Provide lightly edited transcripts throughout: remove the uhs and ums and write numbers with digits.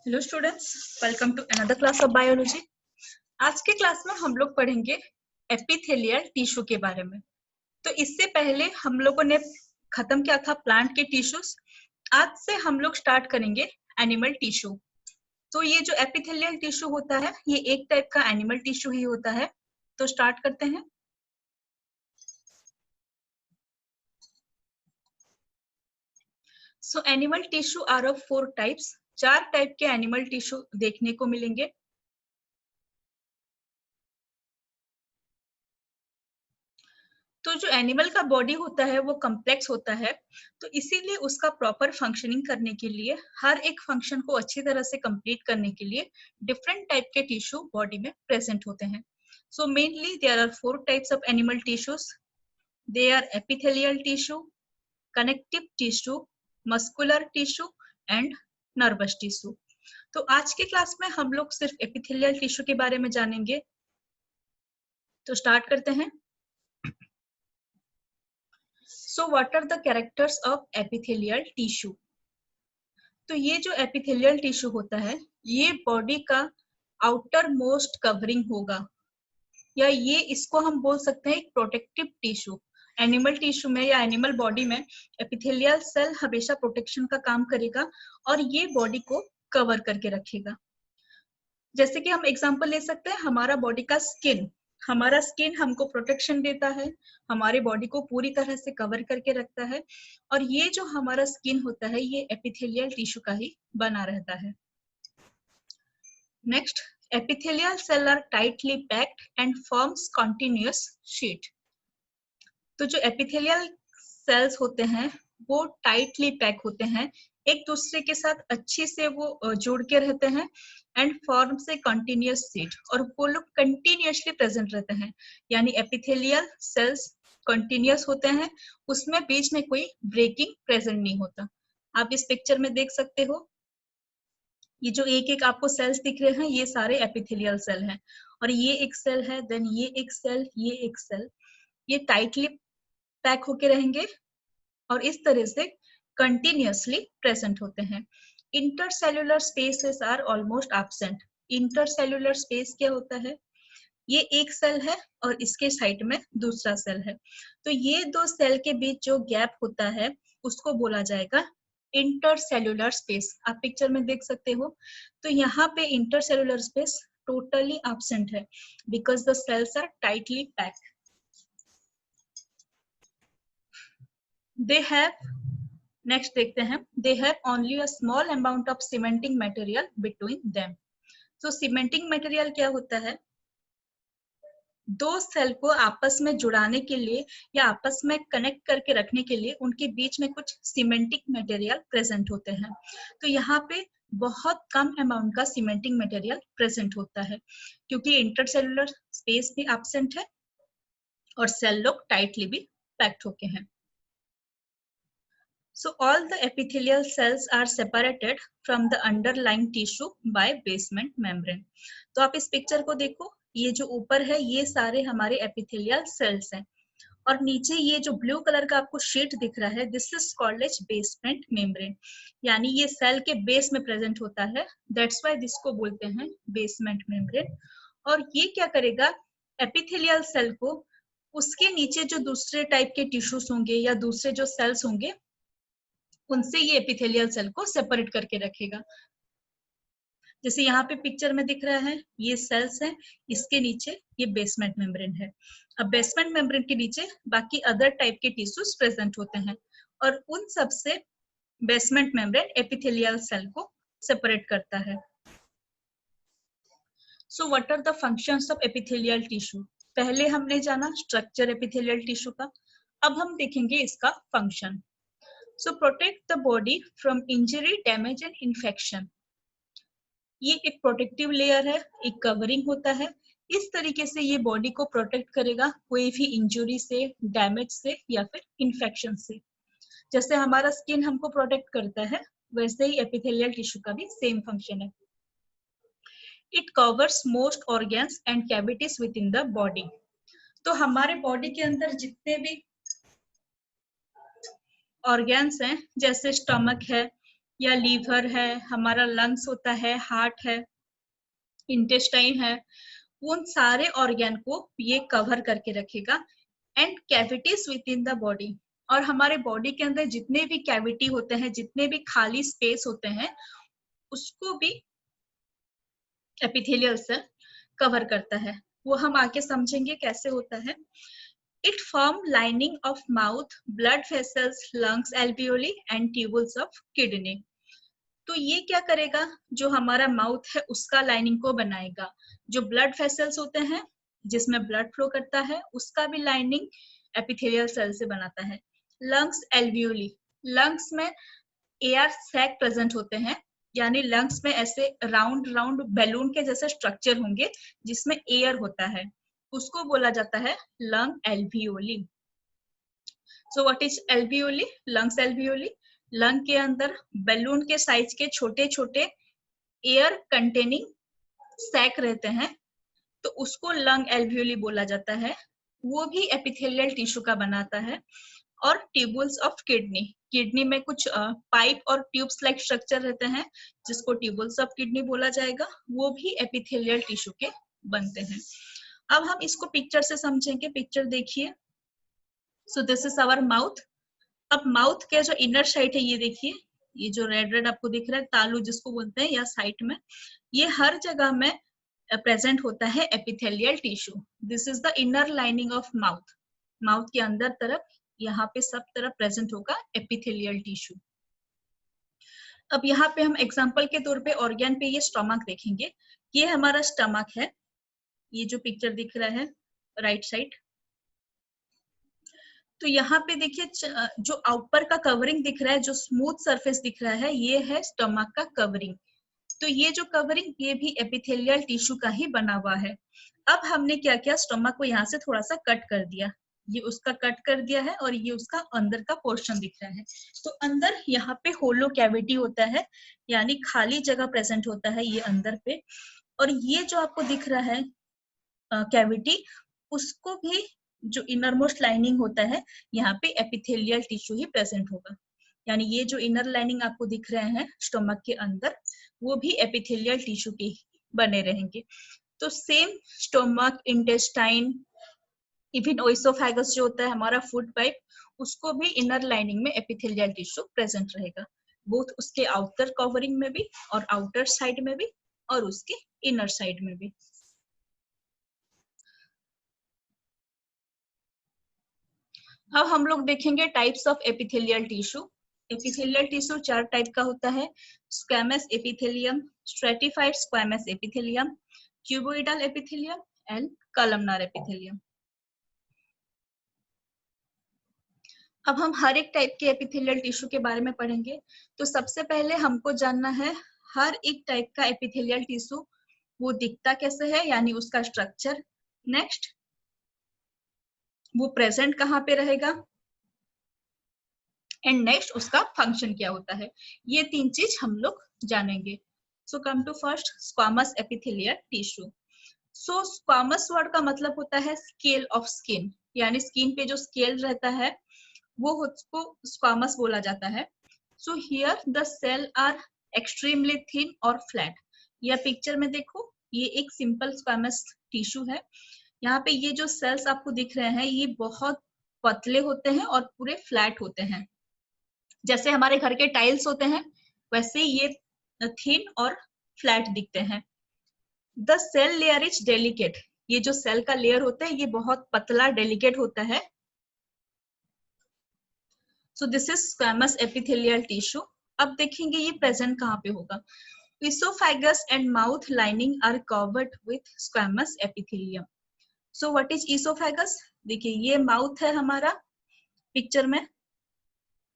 Hello students, welcome to another class of biology. आज के class में हम लोग पढ़ेंगे एपिथेलियल टिश्यू के बारे में। तो इससे पहले हम लोगों ने खत्म किया था प्लांट के टिश्यूज। आज से हम लोग स्टार्ट करेंगे एनिमल टिश्यू। तो ये जो एपिथेलियल टिश्यू होता है ये एक टाइप का एनिमल टिश्यू ही होता है। तो स्टार्ट करते हैं। So animal tissue are of 4 types. 4 type के एनिमल टिश्यू देखने को मिलेंगे। तो जो एनिमल का बॉडी होता है वो कम्प्लेक्स होता है, तो इसीलिए उसका प्रॉपर फंक्शनिंग करने के लिए, हर एक फंक्शन को अच्छी तरह से कंप्लीट करने के लिए डिफरेंट टाइप के टिश्यू बॉडी में प्रेजेंट होते हैं। So mainly there are 4 types of animal tissues. They are epithelial tissue, connective tissue, muscular tissue and nervous tissue. तो आज के क्लास में हम लोग सिर्फ एपिथेलियल टिश्यू के बारे में जानेंगे। तो स्टार्ट करते हैं। So what are the characters of epithelial tissue? तो ये जो एपिथेलियल टिश्यू होता है ये बॉडी का आउटर मोस्ट कवरिंग होगा, या ये इसको हम बोल सकते हैं एक प्रोटेक्टिव टिश्यू। एनिमल टिश्यू में या एनिमल बॉडी में एपिथेलियल सेल हमेशा प्रोटेक्शन का काम करेगा और ये बॉडी को कवर करके रखेगा। जैसे कि हम एग्जांपल ले सकते हैं हमारा बॉडी का स्किन। हमारा स्किन हमको प्रोटेक्शन देता है, हमारे बॉडी को पूरी तरह से कवर करके रखता है, और ये जो हमारा स्किन होता है ये एपिथेलियल टिश्यू का ही बना रहता है। Next, epithelial cell are tightly packed and forms continuous sheet. तो जो एपिथेलियल सेल्स होते हैं वो टाइटली पैक होते हैं, एक दूसरे के साथ अच्छी से वो जुड़ के रहते हैं एंड फॉर्म से कंटिन्यूअस शीट, और वो लोग कंटिन्यूअसली प्रेजेंट रहते हैं। यानी एपिथेलियल सेल्स कंटिन्यूअस होते हैं, उसमें बीच में कोई ब्रेकिंग प्रेजेंट नहीं होता। आप इस पिक्चर में देख सकते हो ये जो एक एक आपको सेल्स दिख रहे हैं ये सारे एपिथेलियल सेल हैं, और ये एक सेल है, देन ये एक सेल, ये एक सेल, ये टाइटली पैक होके रहेंगे और इस तरह से कंटिन्यूअसली प्रेजेंट होते हैं। Intercellular spaces are almost absent. Intercellular space क्या होता है? ये एक सेल है और इसके साइड में दूसरा सेल है, तो ये दो सेल के बीच जो गैप होता है उसको बोला जाएगा इंटरसेल्युलर स्पेस। आप पिक्चर में देख सकते हो, तो यहाँ पे इंटरसेल्युलर स्पेस टोटली एब्सेंट है because the cells are tightly packed. They have, next देखते हैं, they have only a small amount of cementing material between them. तो cementing material क्या होता है? दो सेल को आपस में जुड़ाने के लिए या आपस में कनेक्ट करके रखने के लिए उनके बीच में कुछ सीमेंटिंग मटेरियल प्रेजेंट होते हैं। तो यहाँ पे बहुत कम अमाउंट का सीमेंटिंग मटेरियल प्रेजेंट होता है क्योंकि इंटरसेलुलर स्पेस भी एब्सेंट है और सेल लोग टाइटली भी पैक्ड होके हैं। So all the epithelial cells are separated from the underlying tissue by basement membrane. तो आप इस पिक्चर को देखो, ये जो ऊपर है ये सारे हमारे एपिथेलियल सेल्स हैं, और नीचे ये जो ब्लू कलर का आपको शीट दिख रहा है this is called as basement membrane, यानी ये सेल के बेस में प्रेजेंट होता है, दैट्स व्हाई जिसको बोलते हैं बेसमेंट मेम्ब्रेन। और ये क्या करेगा, एपिथेलियल सेल को उसके नीचे जो दूसरे टाइप के टिश्यूज होंगे या दूसरे जो सेल्स होंगे उनसे ये एपिथेलियल सेल को सेपरेट करके रखेगा। जैसे यहाँ पे पिक्चर में दिख रहा है ये सेल्स हैं, इसके नीचे ये बेसमेंट मेम्ब्रेन है। अब बेसमेंट मेम्ब्रेन के नीचे बाकी अदर टाइप के टिश्यूज प्रेजेंट होते हैं और उन सब से बेसमेंट मेम्ब्रेन एपिथेलियल सेल को सेपरेट करता है। So what are the functions of epithelial tissue? पहले हमने जाना स्ट्रक्चर एपिथेलियल टिश्यू का, अब हम देखेंगे इसका function. So protect the body from injury, damage and infection. ये एक प्रोटेक्टिव लेयर है, एक कवरिंग होता है, इस तरीके से ये बॉडी को प्रोटेक्ट करेगा कोई भी इंजुरी से, डैमेज से या फिर इन्फेक्शन से। जैसे हमारा स्किन हमको प्रोटेक्ट करता है वैसे ही एपिथेलियल टिश्यू का भी सेम फंक्शन है। It covers most organs and cavities with in the body. तो हमारे बॉडी के अंदर जितने भी ऑर्गन्स हैं जैसे स्टमक है, या लीवर है, हमारा लंग्स होता है, हार्ट है, इंटेस्टाइन है, उन सारे ऑर्गन को ये कवर करके रखेगा। And cavities with in the body, और हमारे बॉडी के अंदर जितने भी कैविटी होते हैं, जितने भी खाली स्पेस होते हैं, उसको भी एपिथेलियल सेल कवर करता है। वो हम आगे समझेंगे कैसे होता है। It form lining of mouth, blood vessels, lungs, alveoli and tubules of kidney. तो ये क्या करेगा, जो हमारा माउथ है उसका लाइनिंग को बनाएगा, जो ब्लड वेसल्स होते हैं जिसमें ब्लड फ्लो करता है उसका भी लाइनिंग एपिथेलियल सेल से बनाता है। लंग्स, एल्वियोली, लंग्स में एयर सैक प्रेजेंट होते हैं, यानी लंग्स में ऐसे राउंड राउंड बैलून के जैसे स्ट्रक्चर होंगे जिसमें एयर होता है, उसको बोला जाता है lung alveoli. So what is alveoli? Lungs alveoli, lung के अंदर बैलून के साइज के छोटे छोटे एयर कंटेनिंग सैक रहते हैं, तो उसको लंग एल्वियोली बोला जाता है। वो भी एपिथेलियल टिश्यू का बनाता है। और ट्यूबुल्स ऑफ किडनी, किडनी में कुछ पाइप और ट्यूब्स लाइक स्ट्रक्चर रहते हैं जिसको ट्यूबुल्स ऑफ किडनी बोला जाएगा, वो भी एपिथेलियल टिश्यू के बनते हैं। अब हम इसको पिक्चर से समझेंगे। पिक्चर देखिए। So this is our mouth. अब माउथ के जो इनर साइड है ये देखिए, ये जो रेड रेड आपको दिख रहा है, तालू जिसको बोलते हैं, या साइड में, ये हर जगह में प्रेजेंट होता है epithelial tissue. This is the inner lining of mouth. Mouth के अंदर तरफ यहाँ पे सब तरफ प्रेजेंट होगा एपिथेलियल टिश्यू। अब यहाँ पे हम एग्जांपल के तौर पे ऑर्गन पे ये स्टमक देखेंगे। ये हमारा स्टमक है, ये जो पिक्चर दिख रहा है राइट साइड। तो यहाँ पे देखिए जो ऊपर का कवरिंग दिख रहा है, जो स्मूथ सरफेस दिख रहा है, ये है स्टमक का कवरिंग। तो ये जो कवरिंग, ये भी एपिथेलियल टिश्यू का ही बना हुआ है। अब हमने क्या किया, स्टमक को यहाँ से थोड़ा सा कट कर दिया, ये उसका कट कर दिया है, और ये उसका अंदर का पोर्शन दिख रहा है। तो अंदर यहाँ पे होलो कैविटी होता है, यानी खाली जगह प्रेजेंट होता है ये अंदर पे। और ये जो आपको दिख रहा है कैविटी, उसको भी जो इनर मोस्ट लाइनिंग होता है, यहाँ पे एपिथेलियल टिश्यू ही प्रेजेंट होगा। यानी ये जो इनर लाइनिंग आपको दिख रहे हैं स्टमक के अंदर, वो भी एपिथेलियल टिश्यू के बने रहेंगे। तो same stomach, intestine, even oesophagus जो होता है हमारा फूड पाइप, उसको भी इनर लाइनिंग में एपिथेलियल टिश्यू प्रेजेंट रहेगा, बोथ उसके आउटर कवरिंग में भी और आउटर साइड में भी और उसके इनर साइड में भी। अब हम लोग देखेंगे types of epithelial tissue. Epithelial tissue 4 type का होता है। Squamous epithelium, stratified squamous epithelium, cuboidal epithelium and columnar epithelium. अब हम हर एक टाइप के एपिथेलियल टिश्यू के बारे में पढ़ेंगे। तो सबसे पहले हमको जानना है हर एक टाइप का एपिथेलियल टिश्यू वो दिखता कैसे है, यानी उसका स्ट्रक्चर। नेक्स्ट, वो प्रेजेंट कहाँ पे रहेगा, एंड नेक्स्ट उसका फंक्शन क्या होता है। ये 3 चीज हम लोग जानेंगे। So come to first, squamous epithelial tissue. So squamous word का मतलब होता है स्केल ऑफ स्किन, यानी स्किन पे जो स्केल रहता है वो उसको स्क्वामस बोला जाता है। So here the cell are extremely thin और फ्लैट। यह पिक्चर में देखो, ये एक सिंपल स्क्वामस टिश्यू है। यहाँ पे ये जो सेल्स आपको दिख रहे हैं ये बहुत पतले होते हैं और पूरे फ्लैट होते हैं। जैसे हमारे घर के टाइल्स होते हैं वैसे ये थिन और फ्लैट दिखते हैं। The cell layer is delicate. ये जो सेल का लेयर होता है ये बहुत पतला डेलिकेट होता है। So this is squamous epithelial tissue. अब देखेंगे ये प्रेजेंट कहाँ पे होगा। Oesophagus and mouth lining are covered with squamous epithelium. So what is oesophagus? देखिए ये माउथ है हमारा पिक्चर में,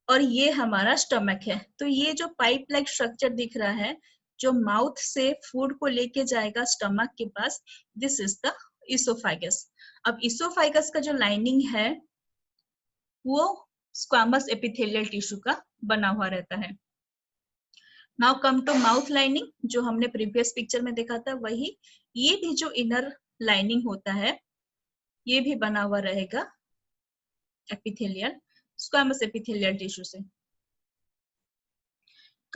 और ये हमारा स्टमक है। तो ये जो पाइप लाइक स्ट्रक्चर दिख रहा है जो माउथ से फूड को लेके जाएगा स्टमक के पास, दिस इज द इसोफेगस। अब इसोफेगस का जो लाइनिंग है वो स्क्वामस एपिथेलियल टिश्यू का बना हुआ रहता है। Now come to mouth lining, जो हमने प्रीवियस पिक्चर में देखा था वही। ये भी जो इनर लाइनिंग होता है ये भी बना हुआ रहेगा एपिथेलियल, स्क्वामस एपिथेलियल टिश्यू से।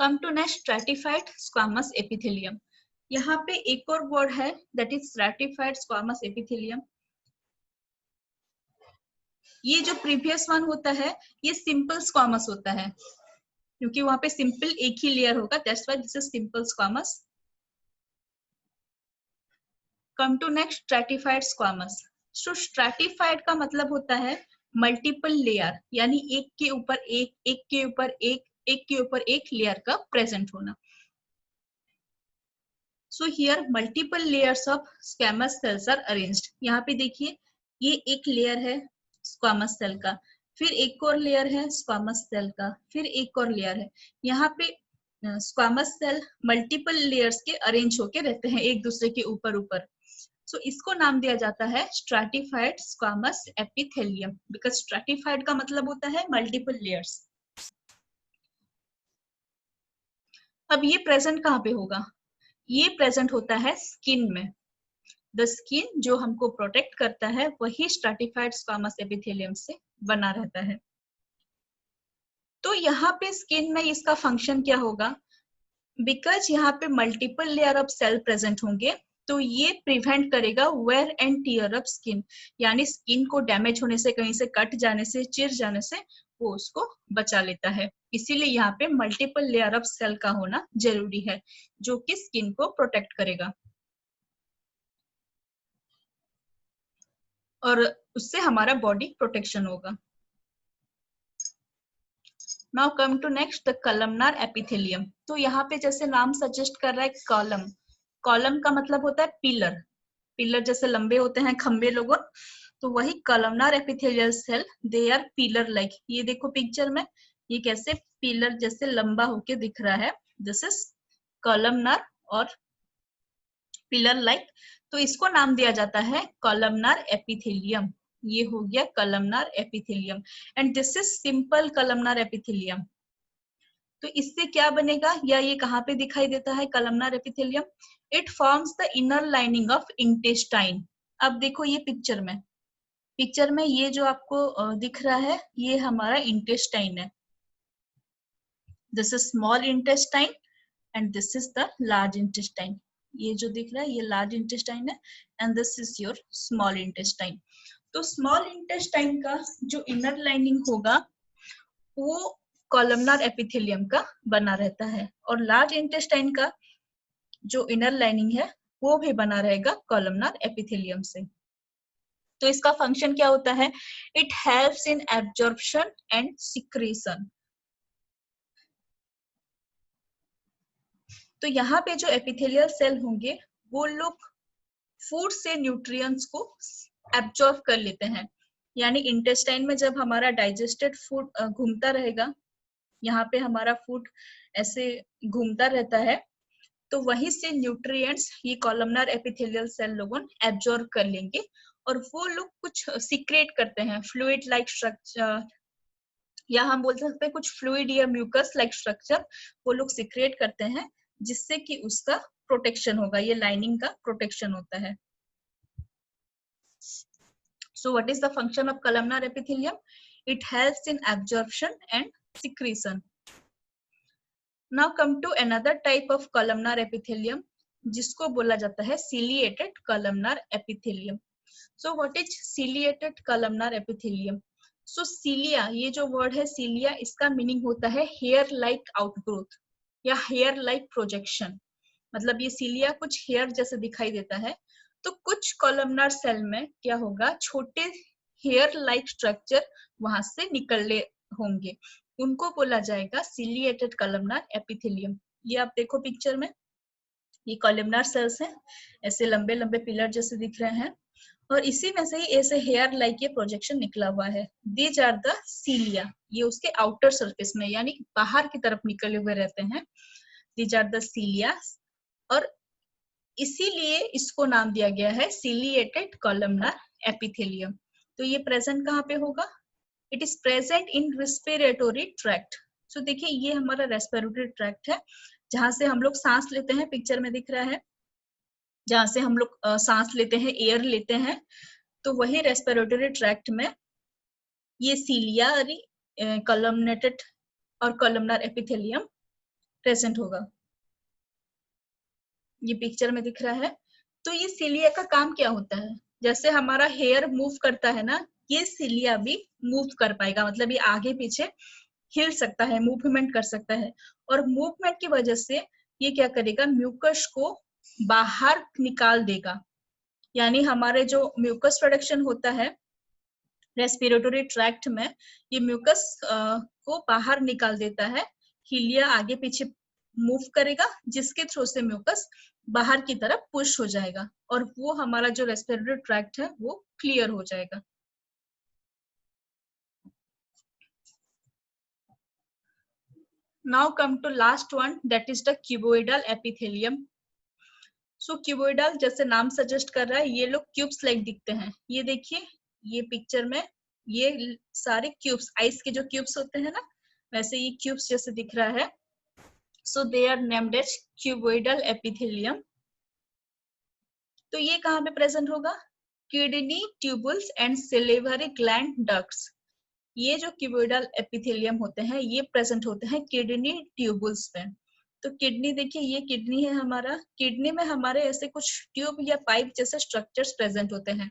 Come to next stratified squamous epithelium. यहाँ पे एक और वर्ड है that is stratified squamous epithelium. ये जो प्रीवियस वन होता है ये सिंपल स्क्वामस होता है, क्योंकि वहां पे सिंपल एक ही लेयर होगा, that's why this is simple squamous. Come to next stratified squamous. So stratified का मतलब होता है मल्टीपल लेयर, यानी एक के ऊपर एक, एक के ऊपर एक, एक के ऊपर एक लेयर का प्रेजेंट होना। So here multiple layers of squamous cells are arranged. यहाँ पे देखिए ये एक लेयर है स्क्वामस सेल का, फिर एक और लेयर है स्क्वामस सेल का, फिर एक और लेयर है। यहाँ पे स्क्वामस सेल मल्टीपल लेयर्स के अरेंज होके रहते हैं एक दूसरे के ऊपर ऊपर। सो इसको नाम दिया जाता है stratified squamous epithelium, because stratified का मतलब होता है मल्टीपल लेयर्स। अब ये प्रेजेंट कहाँ पे होगा? ये प्रेजेंट होता है स्किन में। द स्किन जो हमको प्रोटेक्ट करता है वही स्ट्रैटिफाइड स्क्वामस एपिथेलियम से बना रहता है। तो यहाँ पे स्किन में इसका फंक्शन क्या होगा? बिकॉज यहाँ पे multiple layer of cell present होंगे, तो ये प्रिवेंट करेगा wear and tear of skin, यानी स्किन को डैमेज होने से, कहीं से कट जाने से, चिर जाने से वो उसको बचा लेता है। इसीलिए यहाँ पे मल्टीपल लेयर ऑफ सेल का होना जरूरी है, जो कि स्किन को प्रोटेक्ट करेगा और उससे हमारा बॉडी प्रोटेक्शन होगा। Now come to next the columnar epithelium. तो यहाँ पे जैसे नाम सजेस्ट कर रहा है कॉलम, कॉलम का मतलब होता है पिलर, पिलर जैसे लंबे होते हैं खंबे लोगों, तो वही columnar epithelial cell they are pillar like. ये देखो पिक्चर में ये कैसे पिलर जैसे लंबा होके दिख रहा है, दिस इज कॉलमनार और पिलर लाइक, तो इसको नाम दिया जाता है कॉलमनार एपिथेलियम। ये हो गया columnar epithelium and this is simple columnar epithelium. तो इससे क्या बनेगा, या ये कहाँ पे दिखाई देता है columnar epithelium? It forms the inner lining of intestine. अब देखो ये पिक्चर में, पिक्चर में ये जो आपको दिख रहा है ये हमारा इंटेस्टाइन है। This is small intestine and this is the large intestine. ये जो दिख रहा है ये लार्ज इंटेस्टाइन है and this is your small intestine. तो स्मॉल इंटेस्टाइन का जो इनर लाइनिंग होगा वो कॉलमनार एपिथेलियम का बना रहता है, और लार्ज इंटेस्टाइन का जो इनर लाइनिंग है वो भी बना रहेगा कॉलमनार एपिथेलियम से। तो इसका फंक्शन क्या होता है? It helps in absorption and secretion. तो यहाँ पे जो एपिथेलियल सेल होंगे वो लोग फूड से न्यूट्रिएंट्स को एब्जॉर्ब कर लेते हैं, यानी इंटेस्टाइन में जब हमारा डाइजेस्टेड फूड घूमता रहेगा, यहाँ पे हमारा फूड ऐसे घूमता रहता है, तो वहीं से न्यूट्रिएंट्स ये कॉलमनार एपिथेलियल सेल लोगों एब्जॉर्ब कर लेंगे और वो लोग कुछ सीक्रेट करते हैं, फ्लूइड लाइक स्ट्रक्चर, या हम बोल सकते हैं कुछ फ्लूइड या म्यूकस लाइक स्ट्रक्चर वो लोग सीक्रेट करते हैं, जिससे कि उसका प्रोटेक्शन होगा, ये लाइनिंग का प्रोटेक्शन होता है। So what is the function of columnar epithelium? It helps in absorption and secretion. Now come to another type of columnar epithelium, जिसको बोला जाता है ciliated columnar epithelium. So what is ciliated columnar epithelium? So cilia, ये जो word है cilia, इसका meaning होता है hair like outgrowth या hair like projection। मतलब ये cilia कुछ hair जैसे दिखाई देता है, तो कुछ कॉलमनार सेल में क्या होगा, छोटे हेयर लाइक स्ट्रक्चर वहां से निकले होंगे, उनको बोला जाएगा सिलिएटेड कॉलमनार एपिथेलियम। ये आप देखो पिक्चर में ये कॉलमनार सेल्स हैं, ऐसे लंबे लंबे पिलर जैसे दिख रहे हैं, और इसी में से ही ऐसे हेयर लाइक ये प्रोजेक्शन निकला हुआ है। दीज आर द सीलिया, ये उसके आउटर सरफेस में यानी बाहर की तरफ निकले हुए रहते हैं, दीज आर द सीलिया, और इसीलिए इसको नाम दिया गया है सिलिएटेड कॉलमनार एपिथेलियम। तो ये प्रेजेंट कहाँ पे होगा? It is present in respiratory tract. So देखिए ये हमारा रेस्पिरेटरी ट्रैक्ट है, जहां से हम लोग सांस लेते हैं, पिक्चर में दिख रहा है जहां से हम लोग सांस लेते हैं, एयर लेते हैं, तो वही रेस्पिरेटरी ट्रैक्ट में ये सीलिया कॉलमनेटेड और कॉलमनार एपिथेलियम प्रेजेंट होगा। ये पिक्चर में दिख रहा है। तो ये सिलिया का काम क्या होता है, जैसे हमारा हेयर मूव करता है ना, ये सिलिया भी मूव कर पाएगा, मतलब ये आगे पीछे हिल सकता है, मूवमेंट कर सकता है। और मूवमेंट की वजह से ये क्या करेगा, म्यूकस को बाहर निकाल देगा। यानी हमारे जो म्यूकस प्रोडक्शन होता है रेस्पिरेटरी ट्रैक्ट में, ये म्यूकस को बाहर निकाल देता है। हिलिया आगे पीछे मूव करेगा, जिसके थ्रू से म्यूकस बाहर की तरफ पुश हो जाएगा और वो हमारा जो रेस्पिरेटरी ट्रैक्ट है वो क्लियर हो जाएगा। Now come to last one, that is the cuboidal epithelium. So cuboidal जैसे नाम सजेस्ट कर रहा है, ये लोग क्यूब्स लाइक दिखते हैं। ये देखिए, ये पिक्चर में ये सारे क्यूब्स, आइस के जो क्यूब्स होते हैं ना, वैसे ये क्यूब्स जैसे दिख रहा है। So they are named as cuboidal epithelium. तो ये कहाँ पे प्रेजेंट होगा, kidney tubules and salivary gland ducts. ये जो क्यूबोइडल एपिथेलियम होते हैं ये प्रेजेंट होते हैं किडनी ट्यूबुल्स में। तो किडनी देखिए, ये किडनी है हमारा, किडनी में हमारे ऐसे कुछ ट्यूब या पाइप जैसे स्ट्रक्चर्स प्रेजेंट होते हैं।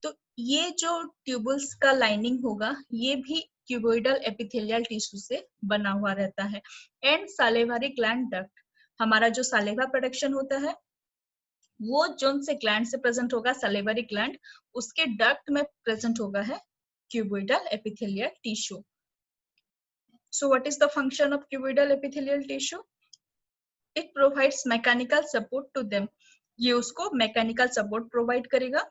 तो ये जो ट्यूबुल्स का लाइनिंग होगा ये भी क्यूबोइडल एपिथेलियल टिश्यू से बना हुआ रहता है। एंड सालिवरी ग्लैंड डक्ट, हमारा जो सालिवा प्रोडक्शन होता है वो जोन से ग्लैंड से प्रेजेंट होगा, सालिवरी ग्लैंड, उसके डक्ट में प्रेजेंट होगा है cuboidal epithelial tissue. So what is the function of cuboidal epithelial tissue? It provides mechanical support to them. ये उसको mechanical support provide करेगा।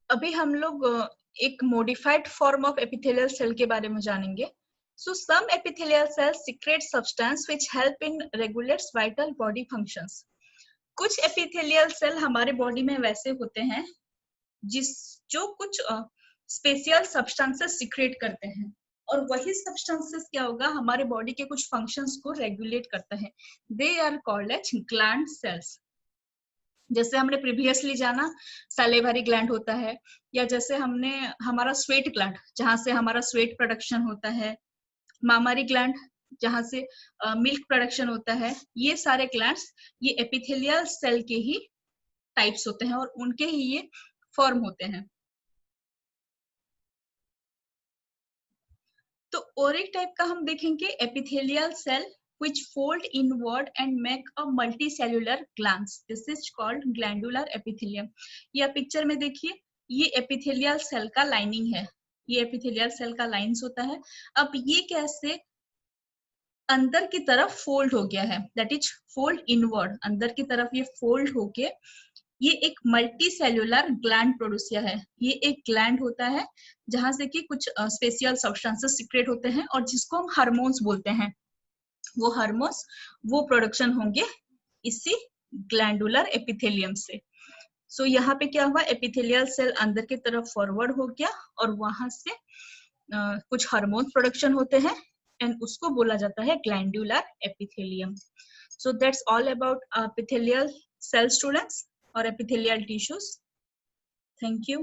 अभी हम लोग एक modified form of epithelial cell के बारे में जानेंगे। So some epithelial cells secrete substance which help in regulates vital body functions. कुछ एपिथेलियल सेल हमारे बॉडी में वैसे होते हैं जो कुछ स्पेशल सब्सटेंसेस सीक्रेट करते हैं, और वही सब्सटेंसेस क्या होगा, हमारे बॉडी के कुछ फंक्शंस को रेगुलेट करता है। They are called as gland cells. जैसे हमने प्रीवियसली जाना सैलिवरी ग्लैंड होता है, या जैसे हमने हमारा स्वेट ग्लैंड जहां से हमारा स्वेट प्रोडक्शन होता है, मामारी ग्लैंड जहां से मिल्क प्रोडक्शन होता है, ये सारे ग्लैंड्स ये एपिथेलियल सेल के ही टाइप्स होते हैं और उनके ही ये फॉर्म होते हैं। तो और एक टाइप का हम देखेंगे epithelial cell which fold inward and make a multicellular glands. This is called glandular epithelium. यह पिक्चर में देखिए, ये एपिथेलियल सेल का लाइनिंग है, ये एपिथेलियल सेल का लाइंस होता है। अब ये कैसे अंदर की तरफ फोल्ड हो गया है, दैट इज फोल्ड इनवर्ड, अंदर की तरफ ये फोल्ड होके ये एक मल्टी सेल्यूलर ग्लैंड प्रोड्यूस किया है। ये एक ग्लैंड होता है जहां से कि कुछ स्पेशल सब्सटेंसेस सीक्रेट होते हैं और जिसको हम हार्मोन्स बोलते हैं। वो हार्मोन्स वो प्रोडक्शन होंगे इसी ग्लैंडुलर एपिथेलियम से। सो यहाँ पे क्या हुआ, एपिथेलियल सेल अंदर की तरफ फॉरवर्ड हो गया और वहां से कुछ हार्मोन प्रोडक्शन होते हैं एंड उसको बोला जाता है glandular epithelium. So that's all about epithelial cell students और epithelial tissues. Thank you.